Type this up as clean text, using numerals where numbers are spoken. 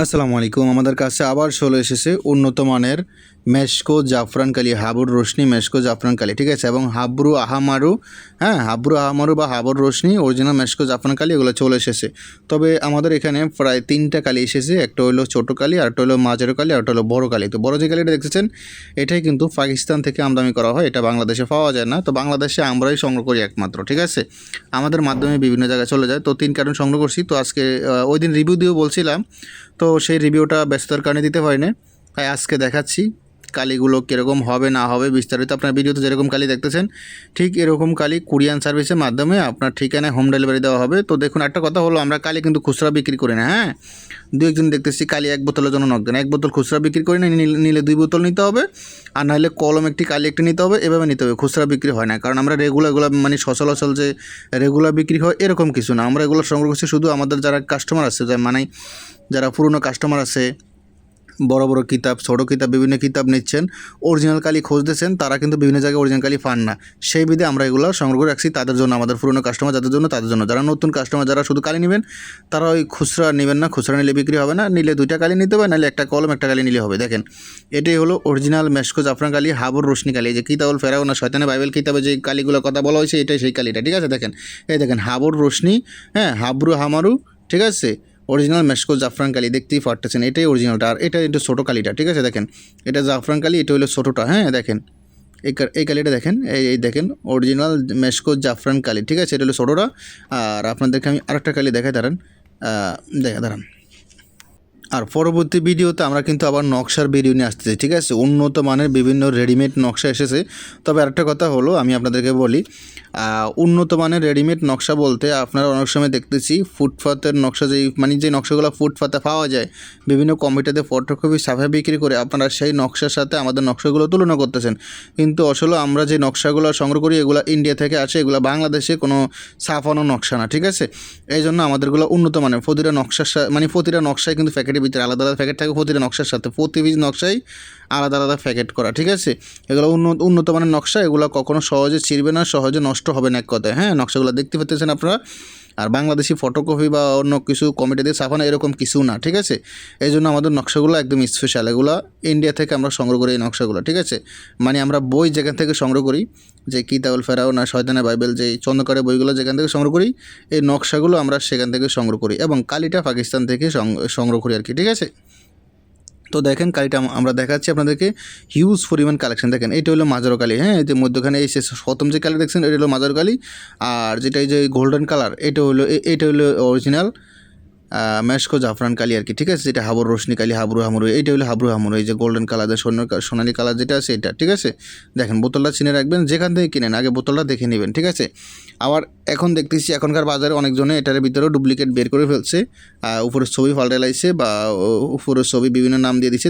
আসসালামু আলাইকুম। আমাদের কাছে আবার চলে এসেছে উন্নত মানের মেশকো জাফরান কালি, হাবুর রোশনি মেশকো জাফরান কালি, ঠিক আছে, এবং হাবরু আহামারু, হাবরু আহামারু বা হাবর রোশনি অরিজিনাল মেশকো জাফরান কালি এগুলো চলে এসেছে। তবে আমাদের এখানে প্রায় 3টা কালি এসেছে। একটা হলো ছোটো কালি, আরেকটা হলো মাঝারো কালি, আরেকটা হলো বড় কালি। তো বড় যে কালিটা দেখতেছেন এটাই কিন্তু পাকিস্তান থেকে আমদানি করা হয়, এটা বাংলাদেশে পাওয়া যায় না। তো বাংলাদেশে আমরাই সংগ্রহ করি একমাত্র, ঠিক আছে, আমাদের মাধ্যমে বিভিন্ন জায়গায় চলে যায়। তো 3 কার্টন সংগ্রহ করছি। তো আজকে ওই দিন রিভিউ দিয়েও বলছিলাম, তো সেই রিভিউটা ব্যস্ততার কারণে দিতে পারিনি, তাই আজকে দেখাচ্ছি কালিগুলো কীরকম হবে না হবে বিস্তারিত। আপনার ভিডিওতে যেরকম কালি দেখতেছেন ঠিক এরকম কালি কুরিয়ান সার্ভিসের মাধ্যমে আপনার ঠিকানায় হোম ডেলিভারি দেওয়া হবে। তো দেখুন, একটা কথা হলো, আমরা কালি কিন্তু খুচরা বিক্রি করি না। দু একজন দেখতেছি কালি 1 বোতলের জন্য নক দেন, 1 বোতল খুচরা বিক্রি করি না, নিলে 2 বোতল নিতে হবে, আর নাহলে কলম একটি কালি একটি নিতে হবে, এভাবে নিতে হবে। খুচরা বিক্রি হয় না, কারণ আমরা রেগুলারগুলো মানে সচলাচল যে রেগুলার বিক্রি হয় এরকম কিছু না। আমরা এগুলো সংগ্রহ করছি শুধু আমাদের যারা কাস্টমার আছে, মানে যারা পুরনো কাস্টমার আছে, বড় বড় কিতাব, ছোটো কিতাব, বিভিন্ন কিতাব নিচ্ছেন, অরিজিনাল কালি খুঁজতেছেন, তারা কিন্তু বিভিন্ন জায়গায় অরিজিনাল কালি পান না। সেই বিধে আমরা এগুলো সংগ্রহ করে রাখছি তাদের জন্য, আমাদের পুরনো কাস্টমার যাদের জন্য, তাদের জন্য। যারা নতুন কাস্টমার, যারা শুধু কালি নেবেন, তারা ওই খুচরা নেবেন না, খুচরা নিলে বিক্রি হবে না, নিলে 2টা কালি নিতে হবে, নাহলে একটা কলম একটা কালি নিলে হবে। দেখেন, এটাই হলো অরিজিনাল মেশকো জাফরান কালি, হাবর রোশনি কালি। যে কিতাবুল ফেরাউন শয়তানে বাইবেল কিতাবে যে কালিগুলোর কথা বলা হয়েছে এটাই সেই কালিটা, ঠিক আছে। দেখেন, এই দেখেন হাবর রোশনি, হাবরু হামারু, ঠিক আছে, অরিজিনাল মেশকো জাফরান কালি দেখতেই পারতেছেন, এটাই অরিজিনালটা। আর এটা একটু ছোটো কালিটা, ঠিক আছে। দেখেন, এটা জাফরান কালি, এটা হলো ছোটোটা। দেখেন এই কালিটা দেখেন, এই দেখেন অরিজিনাল মেশকো জাফরান কালি, ঠিক আছে, এটা হলো ছোটোটা। আর আপনাদেরকে আমি আরেকটা কালি দেখাই, দাঁড়ান, দাঁড়ান। আর পরবর্তী ভিডিওতে আমরা কিন্তু আবার নকশার ভিডিও নিয়ে আসতেছি, ঠিক আছে। উন্নত মানের বিভিন্ন রেডিমেড নকশা এসেছে। তবে আরেকটা কথা হলো, আমি আপনাদেরকে বলি, উন্নত মানের রেডিমেড নকশা বলতে আপনারা অনেক সময় দেখতেছি ফুটপাতের নকশা, যে নকশাগুলো ফুটপাতে পাওয়া যায়, বিভিন্ন কমিটিতে ফটোকপি ছাপায় বিক্রি করে আপনারা সেই নকশার সাথে আমাদের নকশাগুলো তুলনা করতেছেন। কিন্তু আসলে আমরা যে নকশাগুলো সংগ্রহ করি এগুলো ইন্ডিয়া থেকে আসে, এগুলো বাংলাদেশে কোনো ছাপানো নকশা না, ঠিক আছে। এই জন্য আমাদেরগুলো উন্নত মানের। প্রতিটা নকশায় কিন্তু প্যাকেটের ভিতরে আলাদা আলাদা প্যাকেট থাকে, প্রতিটা নকশার সাথে প্রতি পিস নকশায় আলাদা আলাদা প্যাকেট করা, ঠিক আছে। এগুলো উন্নত মানের নকশা, এগুলো কখনো সহজে ছিঁড়বে না, সহজে নষ্ট হবে না, এক কথায়। নকশাগুলো দেখতে পেতেছেন আপনারা। আর বাংলাদেশি ফটোকপি বা অন্য কিছু কমিটি দিয়ে ছাপানো এরকম কিছু না, ঠিক আছে। এই জন্য আমাদের নকশাগুলো একদম স্পেশাল। এগুলো ইন্ডিয়া থেকে আমরা সংগ্রহ করি এই নকশাগুলো, ঠিক আছে। মানে আমরা বই যেখান থেকে সংগ্রহ করি, যে কিতাবুল ফেরাউন না শয়তানে বাইবেল, যে চন্দ্রকারের বইগুলো যেখান থেকে সংগ্রহ করি, এই নকশাগুলো আমরা সেখান থেকে সংগ্রহ করি, এবং কালিটা পাকিস্তান থেকে সংগ্রহ করি আর কি, ঠিক আছে। তো দেখেন কালিটা আমরা দেখাচ্ছি আপনাদেরকে, হিউজ পরিমাণ কালেকশন। দেখেন, এটা হলো মাজারো কালি, এই যে মধ্যখানে এই প্রথম যে কালি দেখছেন এটা হলো মাজারো কালি। আর যেটা এই যে গোল্ডেন কালার, এটা হলো অরিজিনাল মেশকো জাফরান কালি আর কি, ঠিক আছে। যেটা হাবর রোশনি কালি, হাবরু হামরু, এইটা হলো হাবরু হামরু, এই যে গোল্ডেন কালার, যে সোনালি কালার যেটা আছে এটা, ঠিক আছে। দেখেন, বোতলটা চিনে রাখবেন, যেখান থেকে কিনেন আগে বোতলটা দেখে নেবেন, ঠিক আছে। আবার এখন দেখতেছি এখনকার বাজারে অনেকজনে এটার ভিতরেও ডুপ্লিকেট বের করে ফেলছে, উপরের ছবি পাল্টে লাইছে বা উপরের ছবি বিভিন্ন নাম দিয়ে দিচ্ছে।